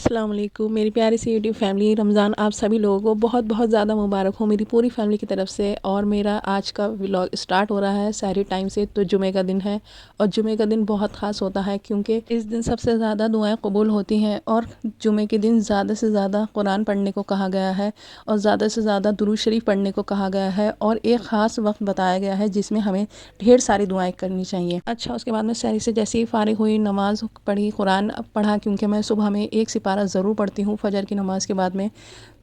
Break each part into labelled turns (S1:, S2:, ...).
S1: अस्सलाम वालेकुम मेरी प्यारी सी यूट्यूब फैमिली। रमज़ान आप सभी लोगों को बहुत बहुत ज़्यादा मुबारक हो मेरी पूरी फैमिली की तरफ से। और मेरा आज का व्लॉग स्टार्ट हो रहा है सहरी टाइम से। तो जुमे का दिन है और जुमे का दिन बहुत ख़ास होता है क्योंकि इस दिन सबसे ज़्यादा दुआएं कबूल होती हैं और जुमे के दिन ज़्यादा से ज़्यादा कुरान पढ़ने को कहा गया है और ज़्यादा से ज़्यादा दुरूद शरीफ पढ़ने को कहा गया है और एक ख़ास वक्त बताया गया है जिसमें हमें ढेर सारी दुआएँ करनी चाहिए। अच्छा, उसके बाद में सहरी से जैसे ही फ़ारिग हुई, नमाज़ पढ़ी, कुरान पढ़ा क्योंकि मैं सुबह में एक सिपारा ज़रूर पढ़ती हूँ फ़जर की नमाज़ के बाद में।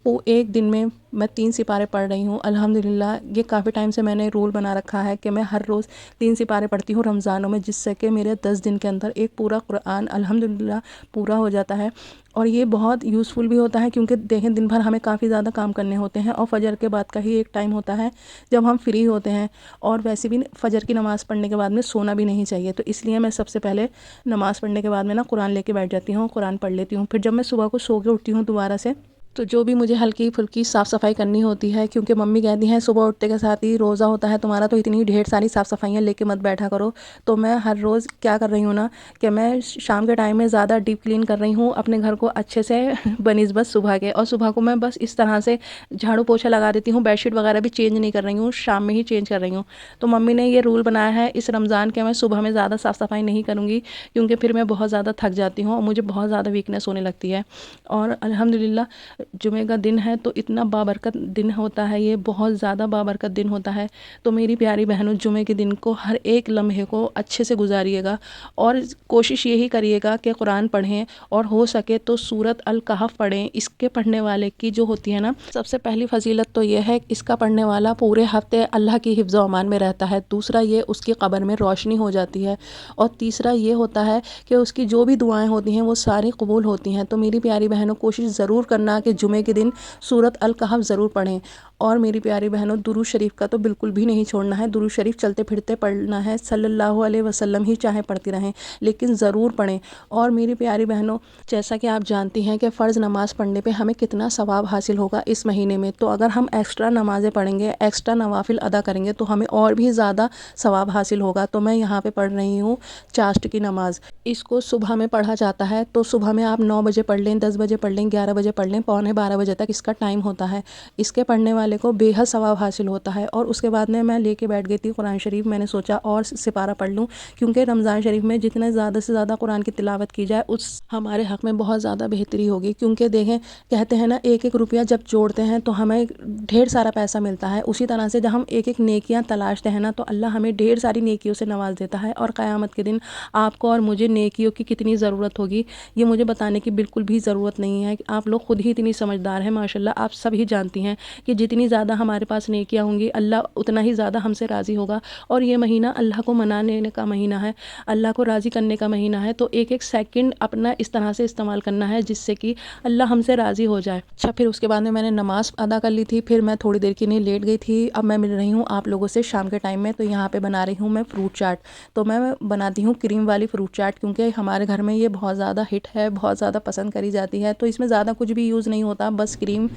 S1: वो एक दिन में मैं 3 सिपारे पढ़ रही हूँ अल्हम्दुलिल्लाह। ये काफ़ी टाइम से मैंने रूल बना रखा है कि मैं हर रोज़ 3 सिपारे पढ़ती हूँ रमज़ानों में, जिससे कि मेरे 10 दिन के अंदर एक पूरा कुरान अल्हम्दुलिल्लाह पूरा हो जाता है। और ये बहुत यूज़फुल भी होता है क्योंकि देखें दिन भर हमें काफ़ी ज़्यादा काम करने होते हैं और फ़जर के बाद का ही एक टाइम होता है जब हम फ्री होते हैं। और वैसे भी फ़जर की नमाज़ पढ़ने के बाद में सोना भी नहीं चाहिए, तो इसलिए मैं सबसे पहले नमाज़ पढ़ने के बाद में ना कुरान लेके बैठ जाती हूँ, कुरान पढ़ लेती हूँ। फिर जब मैं सुबह को सो के उठती हूँ दोबारा से, तो जो भी मुझे हल्की फुल्की साफ़ सफ़ाई करनी होती है क्योंकि मम्मी कहती हैं सुबह उठते के साथ ही रोज़ा होता है तुम्हारा, तो इतनी ढेर सारी साफ़ सफाइयाँ लेके मत बैठा करो। तो मैं हर रोज़ क्या कर रही हूँ ना कि मैं शाम के टाइम में ज़्यादा डीप क्लीन कर रही हूँ अपने घर को अच्छे से बनिस्बत सुबह के। और सुबह को मैं बस इस तरह से झाड़ू पोछा लगा देती हूँ, बेडशीट वगैरह भी चेंज नहीं कर रही हूँ, शाम में ही चेंज कर रही हूँ। तो मम्मी ने ये रूल बनाया है इस रमज़ान के मैं सुबह में ज़्यादा साफ़ सफाई नहीं करूँगी क्योंकि फिर मैं बहुत ज़्यादा थक जाती हूँ और मुझे बहुत ज़्यादा वीकनेस होने लगती है। और अल्हम्दुलिल्लाह जुमे का दिन है तो इतना बाबरकत दिन होता है, ये बहुत ज़्यादा बाबरकत दिन होता है। तो मेरी प्यारी बहनों, जुमे के दिन को हर एक लम्हे को अच्छे से गुजारिएगा और कोशिश यही करिएगा कि कुरान पढ़ें और हो सके तो सूरत अल कहफ पढ़ें। इसके पढ़ने वाले की जो होती है ना, सबसे पहली फजीलत तो ये है इसका पढ़ने वाला पूरे हफ्ते अल्लाह की हिफ्ज़ व अमान में रहता है। दूसरा ये उसकी कब्र में रोशनी हो जाती है और तीसरा ये होता है कि उसकी जो भी दुआएं होती हैं वो सारी कबूल होती हैं। तो मेरी प्यारी बहनों, कोशिश ज़रूर करना कि जुमे के दिन सूरत अल कहफ ज़रूर पढ़ें। और मेरी प्यारी बहनों, दुरूद शरीफ का तो बिल्कुल भी नहीं छोड़ना है। दुरूद शरीफ चलते फिरते पढ़ना है, सल्लल्लाहु अलैहि वसल्लम ही चाहे पढ़ती रहें लेकिन ज़रूर पढ़ें। और मेरी प्यारी बहनों, जैसा कि आप जानती हैं कि फ़र्ज़ नमाज़ पढ़ने पे हमें कितना सवाब हासिल होगा इस महीने में, तो अगर हम एक्स्ट्रा नमाज़ें पढ़ेंगे, एक्स्ट्रा नवाफिल अदा करेंगे तो हमें और भी ज़्यादा सवाब हासिल होगा। तो मैं यहाँ पे पढ़ रही हूँ चाश्त की नमाज़। इसको सुबह में पढ़ा जाता है, तो सुबह में आप 9 बजे पढ़ लें, 10 बजे पढ़ लें, 11 बजे पढ़ लें, पौने 12 बजे तक इसका टाइम होता है। इसके पढ़ने वाले को बेहद सवाब हासिल होता है। और उसके बाद में मैं लेके बैठ गई थी कुरान शरीफ। मैंने सोचा और सिपारा पढ़ लूँ क्योंकि रमज़ान शरीफ में जितने ज़्यादा से ज़्यादा कुरान की तिलावत की जाए उस हमारे हक़ में बहुत ज़्यादा बेहतरी होगी। क्योंकि देखें, कहते हैं ना, एक एक रुपया जब जोड़ते हैं तो हमें ढेर सारा पैसा मिलता है। उसी तरह से जब हम एक एक नेकियां तलाशते हैं ना, तो अल्लाह हमें ढेर सारी नेकियों से नवाज देता है। और क़यामत के दिन आपको और मुझे नेकियों की कितनी ज़रूरत होगी ये मुझे बताने की बिल्कुल भी ज़रूरत नहीं है। आप लोग खुद ही इतनी समझदार हैं माशाल्लाह। आप सभी जानती हैं कि जितनी ज़्यादा हमारे पास नेकियां होंगी अल्लाह उतना ही ज़्यादा हमसे राज़ी होगा। और ये महीना अल्लाह को मनाने का महीना है, अल्लाह को राज़ी करने का महीना है। तो एक एक सेकंड अपना इस तरह से इस्तेमाल करना है जिससे कि अल्लाह हमसे राज़ी हो जाए। अच्छा, फिर उसके बाद में मैंने नमाज़ अदा कर ली थी। फिर मैं थोड़ी देर के लिए लेट गई थी। अब मैं मिल रही हूँ आप लोगों से शाम के टाइम में। तो यहाँ पे बना रही हूँ मैं फ्रूट चाट। तो मैं बनाती हूँ क्रीम वाली फ्रूट चाट क्योंकि हमारे घर में ये बहुत ज़्यादा हिट है, बहुत ज़्यादा पसंद करी जाती है। तो इसमें ज़्यादा कुछ भी यूज़ नहीं होता, बस क्रीम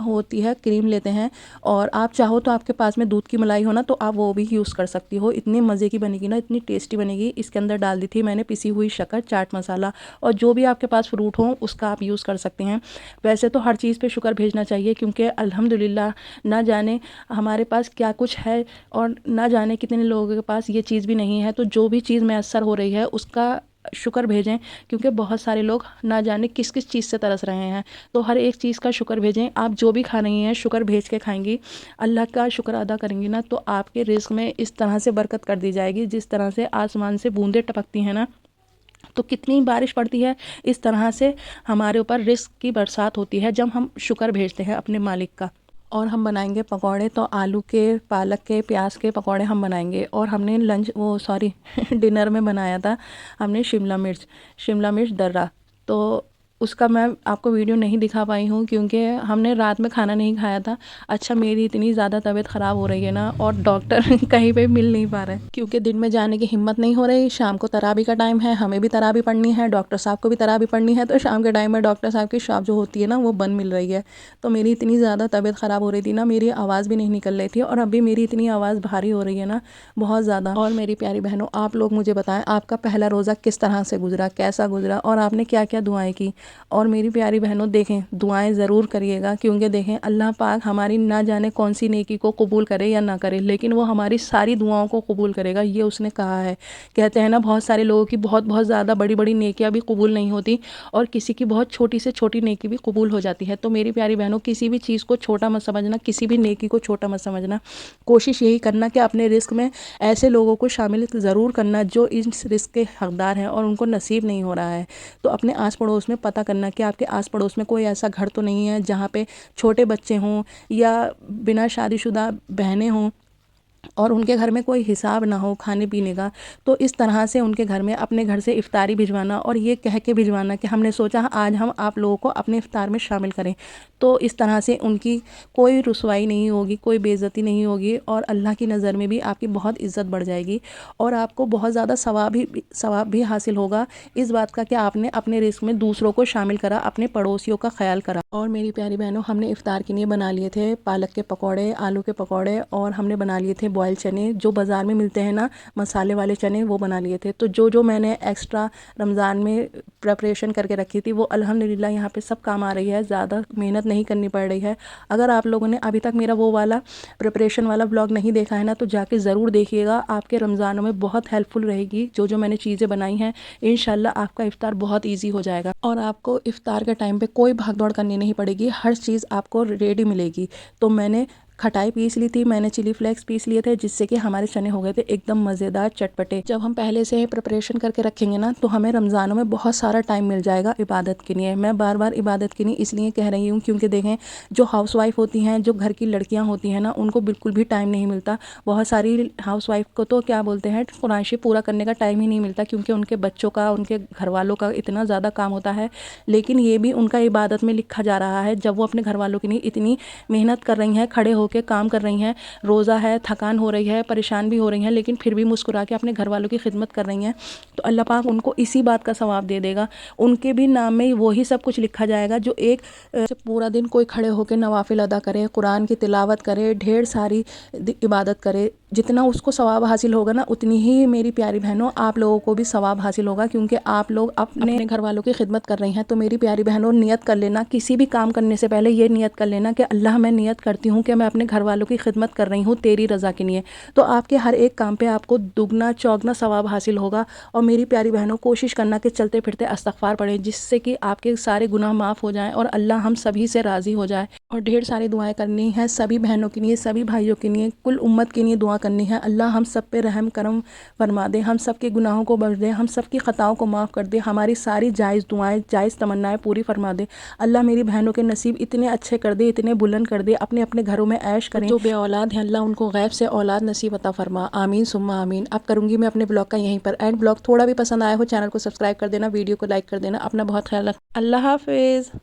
S1: होती है, क्रीम लेते हैं। और आप चाहो तो आपके पास में दूध की मलाई हो ना, तो आप वो भी यूज़ कर सकती हो। इतनी मज़े की बनेगी ना, इतनी टेस्टी बनेगी। इसके अंदर डाल दी थी मैंने पिसी हुई शक्कर, चाट मसाला और जो भी आपके पास फ्रूट हो उसका आप यूज़ कर सकते हैं। वैसे तो हर चीज़ पे शुक्र भेजना चाहिए क्योंकि अल्हम्दुलिल्लाह ना जाने हमारे पास क्या कुछ है और ना जाने कितने लोगों के पास ये चीज़ भी नहीं है। तो जो भी चीज़ मैसर हो रही है उसका शुक्र भेजें क्योंकि बहुत सारे लोग ना जाने किस किस चीज़ से तरस रहे हैं। तो हर एक चीज़ का शुक्र भेजें। आप जो भी खा रही हैं शुक्र भेज के खाएंगी, अल्लाह का शुक्र अदा करेंगी ना, तो आपके रिज़्क में इस तरह से बरकत कर दी जाएगी। जिस तरह से आसमान से बूंदें टपकती हैं ना, तो कितनी बारिश पड़ती है, इस तरह से हमारे ऊपर रिज़्क की बरसात होती है जब हम शुक्र भेजते हैं अपने मालिक का। और हम बनाएंगे पकौड़े, तो आलू के, पालक के, प्याज के पकौड़े हम बनाएंगे। और हमने डिनर में बनाया था हमने शिमला मिर्च दर्रा। तो उसका मैं आपको वीडियो नहीं दिखा पाई हूँ क्योंकि हमने रात में खाना नहीं खाया था। अच्छा, मेरी इतनी ज़्यादा तबीयत ख़राब हो रही है ना और डॉक्टर कहीं पे मिल नहीं पा रहे क्योंकि दिन में जाने की हिम्मत नहीं हो रही। शाम को तराबी का टाइम है, हमें भी तराबी पढ़नी है, डॉक्टर साहब को भी तराबी पढ़नी है। तो शाम के टाइम में डॉक्टर साहब की शॉप जो होती है ना वो बंद मिल रही है। तो मेरी इतनी ज़्यादा तबीयत ख़राब हो रही थी ना, मेरी आवाज़ भी नहीं निकल रही थी। और अभी मेरी इतनी आवाज़ भारी हो रही है ना, बहुत ज़्यादा। और मेरी प्यारी बहनों, आप लोग मुझे बताएं आपका पहला रोज़ा किस तरह से गुजरा, कैसा गुजरा और आपने क्या क्या दुआएं की। और मेरी प्यारी बहनों देखें, दुआएं ज़रूर करिएगा, क्योंकि देखें अल्लाह पाक हमारी ना जाने कौन सी नेकी को कबूल करे या ना करे, लेकिन वो हमारी सारी दुआओं को कबूल करेगा, ये उसने कहा है। कहते हैं ना, बहुत सारे लोगों की बहुत बहुत ज़्यादा बड़ी बड़ी नेकियां भी कबूल नहीं होती और किसी की बहुत छोटी से छोटी नेकी भी कबूल हो जाती है। तो मेरी प्यारी बहनों, किसी भी चीज़ को छोटा मत समझना, किसी भी नेकी को छोटा मत समझना। कोशिश यही करना कि अपने रिस्क में ऐसे लोगों को शामिल ज़रूर करना जो इस रिस्क के हकदार हैं और उनको नसीब नहीं हो रहा है। तो अपने आस पड़ोस में पता करना कि आपके आस पड़ोस में कोई ऐसा घर तो नहीं है जहाँ पे छोटे बच्चे हों या बिना शादीशुदा बहनें हों और उनके घर में कोई हिसाब ना हो खाने पीने का। तो इस तरह से उनके घर में अपने घर से इफ्तारी भिजवाना और ये कह के भिजवाना कि हमने सोचा आज हम आप लोगों को अपने इफ्तार में शामिल करें। तो इस तरह से उनकी कोई रुसवाई नहीं होगी, कोई बेइज्जती नहीं होगी और अल्लाह की नज़र में भी आपकी बहुत इज़्ज़त बढ़ जाएगी और आपको बहुत ज़्यादा सवाब भी हासिल होगा इस बात का कि आपने अपने रिस्क में दूसरों को शामिल करा, अपने पड़ोसियों का ख्याल करा। और मेरी प्यारी बहनों, हमने इफ्तार के लिए बना लिए थे पालक के पकौड़े, आलू के पकौड़े और हमने बना लिए थे बॉयल चने, जो बाज़ार में मिलते हैं ना मसाले वाले चने, वो बना लिए थे। तो जो मैंने एक्स्ट्रा रमज़ान में प्रिपरेशन करके रखी थी वो अल्हम्दुलिल्लाह यहाँ पे सब काम आ रही है, ज़्यादा मेहनत नहीं करनी पड़ रही है। अगर आप लोगों ने अभी तक मेरा वो वाला प्रिपरेशन वाला व्लॉग नहीं देखा है ना, तो जाके ज़रूर देखिएगा, आपके रमज़ानों में बहुत हेल्पफुल रहेगी जो मैंने चीज़ें बनाई हैं। इंशाल्लाह आपका इफ्तार बहुत ईजी हो जाएगा और आपको इफ्तार के टाइम पे कोई भागदौड़ करनी नहीं पड़ेगी, हर चीज़ आपको रेडी मिलेगी। तो मैंने खटाई पीस ली थी, मैंने चिली फ्लेक्स पीस लिए थे, जिससे कि हमारे चने हो गए थे एकदम मज़ेदार चटपटे। जब हम पहले से प्रिपरेशन करके रखेंगे ना, तो हमें रमज़ानों में बहुत सारा टाइम मिल जाएगा इबादत के लिए। मैं बार बार इबादत के लिए इसलिए कह रही हूँ क्योंकि देखें, जो हाउसवाइफ होती हैं, जो घर की लड़कियाँ होती हैं ना, उनको बिल्कुल भी टाइम नहीं मिलता। बहुत सारी हाउसवाइफ को तो क्या बोलते हैं, ख़ुराशी पूरा करने का टाइम ही नहीं मिलता, क्योंकि उनके बच्चों का, उनके घर वालों का इतना ज़्यादा काम होता है। लेकिन ये भी उनका इबादत में लिखा जा रहा है, जब वो अपने घर वालों के लिए इतनी मेहनत कर रही हैं, खड़े होकर काम कर रही हैं, रोज़ा है, थकान हो रही है, परेशान भी हो रही हैं, लेकिन फिर भी मुस्कुरा के अपने घर वालों की खिदमत कर रही हैं। तो अल्लाह पाक उनको इसी बात का सवाब दे देगा, उनके भी नाम में वही सब कुछ लिखा जाएगा। जो एक पूरा दिन कोई खड़े होकर नवाफिल अदा करे, कुरान की तिलावत करे, ढेर सारी इबादत करे, जितना उसको सवाब हासिल होगा ना, उतनी ही मेरी प्यारी बहनों आप लोगों को भी सवाब हासिल होगा, क्योंकि आप लोग अपने घर वालों की खिदमत कर रही हैं। तो मेरी प्यारी बहनों, नियत कर लेना, किसी भी काम करने से पहले ये नियत कर लेना कि अल्लाह, मैं नियत करती हूँ कि मैं अपने घर वालों की खिदमत कर रही हूँ तेरी रज़ा के लिए। तो आपके हर एक काम पे आपको दुगना चौगना सवाब हासिल होगा। और मेरी प्यारी बहनों, कोशिश करना कि चलते फिरते इस्तग़फ़ार पढ़ें, जिससे कि आपके सारे गुनाह माफ़ हो जाएं और अल्लाह हम सभी से राज़ी हो जाए। और ढेर सारी दुआएं करनी है सभी बहनों के लिए, सभी भाइयों के लिए, कुल उम्मत के लिए दुआ करनी है। अल्लाह हम सब पे रहम करम फरमा दे, हम सब के गुनाहों को बख्श दे, हम सब की ख़ताओं को माफ़ कर दे, हमारी सारी जायज़ दुआएं, जायज़ तमन्नाएं पूरी फरमा दे। अल्लाह मेरी बहनों के नसीब इतने अच्छे कर दे, इतने बुलंद कर दे, अपने अपने घरों में ऐश करें। जो बे औलाद हैं, अल्लाह उनको गैब से औलाद नसीब अता फरमा। आमीन सुम्मा आमीन। अब करूँगी मैं अपने ब्लॉग का यहीं पर एंड। ब्लॉग थोड़ा भी पसंद आया हो, चैनल को सब्सक्राइब कर देना, वीडियो को लाइक कर देना। अपना बहुत ख्याल रख। अल्लाह हाफिज़।